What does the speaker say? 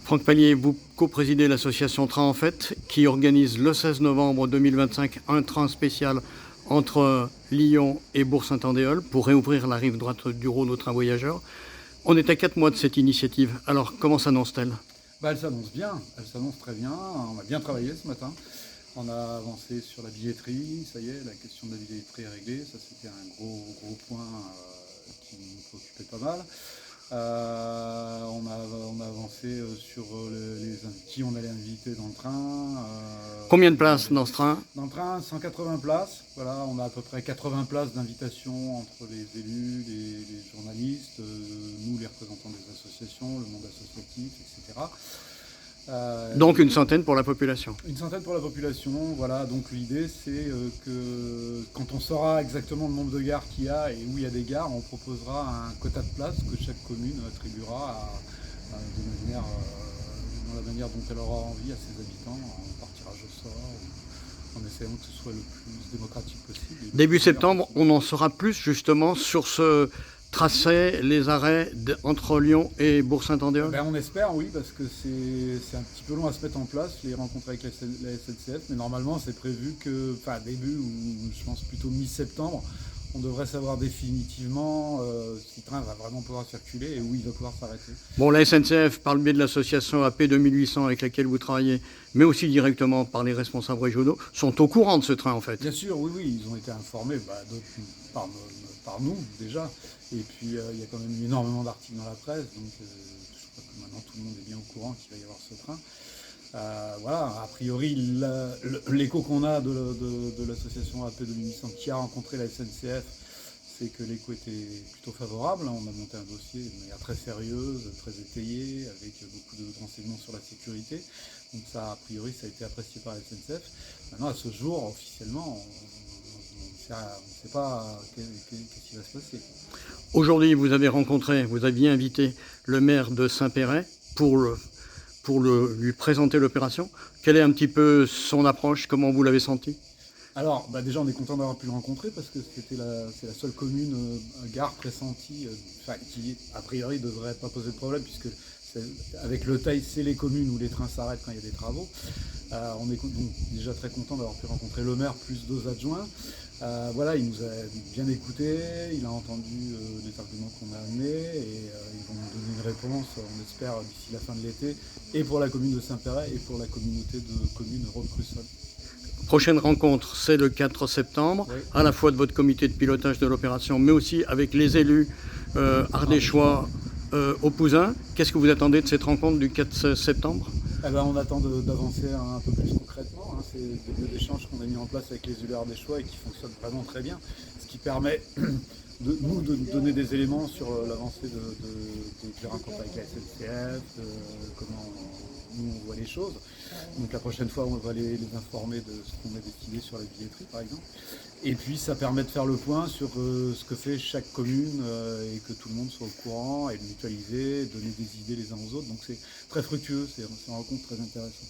Franck Pallier, vous co-présidez l'association Train en Fête qui organise le 16 novembre 2025 un train spécial entre Lyon et Bourg-Saint-Andéol pour réouvrir la rive droite du Rhône aux trains voyageurs. On est à 4 mois de cette initiative. Alors, comment s'annonce-t-elle? Elle s'annonce bien, elle s'annonce très bien. On a bien travaillé ce matin. On a avancé sur la billetterie, ça y est, la question de la billetterie est réglée. Ça, c'était un gros point qui nous préoccupait pas mal. On a avancé sur qui on allait inviter dans le train. Combien de places dans ce train? Dans le train, 180 places. Voilà, on a à peu près 80 places d'invitation entre les élus, les journalistes, nous, les représentants des associations, le monde associatif, etc. Donc une centaine pour la population. Une centaine pour la population, voilà. Donc l'idée, c'est que quand on saura exactement le nombre de gares qu'il y a et où il y a des gares, on proposera un quota de places que chaque commune attribuera dans la manière dont elle aura envie à ses habitants, par tirage au sort, en essayant que ce soit le plus démocratique possible. Début septembre, on en saura plus justement sur ce tracé, les arrêts entre Lyon et Bourg-Saint-Andéol. On espère, oui, parce que c'est un petit peu long à se mettre en place, les rencontres avec la SNCF, mais normalement c'est prévu que, début, ou je pense plutôt mi-septembre, on devrait savoir définitivement si le train va vraiment pouvoir circuler et où il va pouvoir s'arrêter. Bon, la SNCF, par le biais de l'association AP 2800 avec laquelle vous travaillez, mais aussi directement par les responsables régionaux, sont au courant de ce train en fait. Bien sûr, oui, ils ont été informés par nous déjà. Et puis il y a quand même eu énormément d'articles dans la presse, donc je crois que maintenant tout le monde est bien au courant qu'il va y avoir ce train. Voilà, a priori, l'écho qu'on a de l'association AP 2800 qui a rencontré la SNCF, c'est que l'écho était plutôt favorable. On a monté un dossier de manière très sérieuse, très étayée, avec beaucoup de renseignements sur la sécurité. Donc ça, a priori, ça a été apprécié par la SNCF. Maintenant, à ce jour, officiellement, on ne sait pas qu'est-ce qui va se passer. Aujourd'hui, vous aviez invité le maire de Saint-Péray pour lui présenter l'opération. Quelle est un petit peu son approche? Comment vous l'avez senti? Alors, déjà, on est content d'avoir pu le rencontrer parce que c'est la seule commune gare pressentie qui, a priori, ne devrait pas poser de problème puisque avec le taille, c'est les communes où les trains s'arrêtent quand il y a des travaux. On est donc déjà très content d'avoir pu rencontrer le maire plus 2 adjoints. Voilà, il nous a bien écoutés, il a entendu les arguments qu'on a amenés et ils vont nous donner une réponse, on espère, d'ici la fin de l'été, et pour la commune de Saint-Péray et pour la communauté de communes Rhône-Crussol. Prochaine rencontre, c'est le 4 septembre, oui. À la fois de votre comité de pilotage de l'opération, mais aussi avec les élus ardéchois oppousins. Qu'est-ce que vous attendez de cette rencontre du 4 septembre? On attend d'avancer un peu plus concrètement. C'est des lieux d'échange qu'on a mis en place avec les élus ardéchois et qui fonctionnent vraiment très bien. Ce qui permet de nous donner des éléments sur l'avancée des rencontres avec la SNCF, comment nous on voit les choses. Donc la prochaine fois, on va les informer de ce qu'on a décidé sur la billetterie, par exemple. Et puis ça permet de faire le point sur ce que fait chaque commune et que tout le monde soit au courant et de mutualiser, donner des idées les uns aux autres. Donc c'est très fructueux, c'est une rencontre très intéressante.